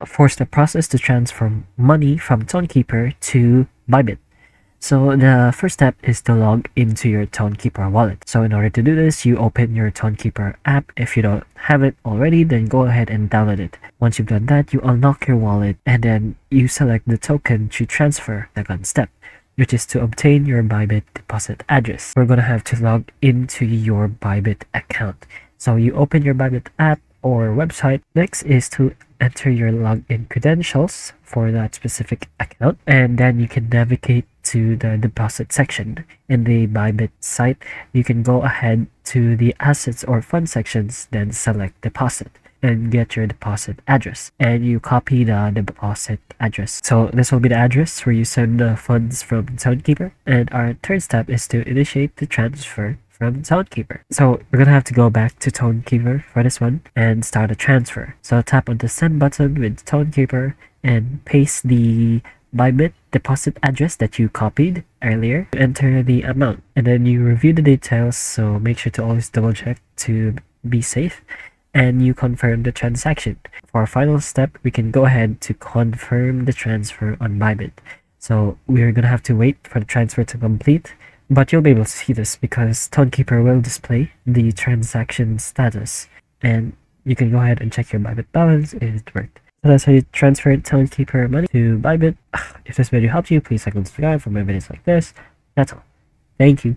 four-step process to transfer money from Tonkeeper to Bybit. So the first step is to log into your Tonkeeper wallet. So in order to do this, you open your Tonkeeper app. If you don't have it already, then go ahead and download it. Once you've done that, you unlock your wallet and then you select the token to transfer, the second step, which is to obtain your Bybit deposit address. We're going to have to log into your Bybit account. So you open your Bybit app or website. Next is to enter your login credentials for that specific account, and then you can navigate to the deposit section. In the Bybit site, you can go ahead to the assets or fund sections, then select deposit and get your deposit address, and you copy the deposit address. So this will be the address where you send the funds from Tonkeeper, and our third step is to initiate the transfer from Tonkeeper. So we're gonna have to go back to Tonkeeper for this one and start a transfer. So tap on the send button with Tonkeeper and paste the Bybit deposit address that you copied earlier. Enter the amount and then you review the details, so make sure to always double check to be safe, and you confirm the transaction. For our final step, we can go ahead to confirm the transfer on Bybit. So we're gonna have to wait for the transfer to complete, but you'll be able to see this because Tonkeeper will display the transaction status, and you can go ahead and check your Bybit balance if it worked. So that's how you transfer Tonkeeper money to Bybit. If this video helped you, please like and subscribe for more videos like this. That's all. Thank you.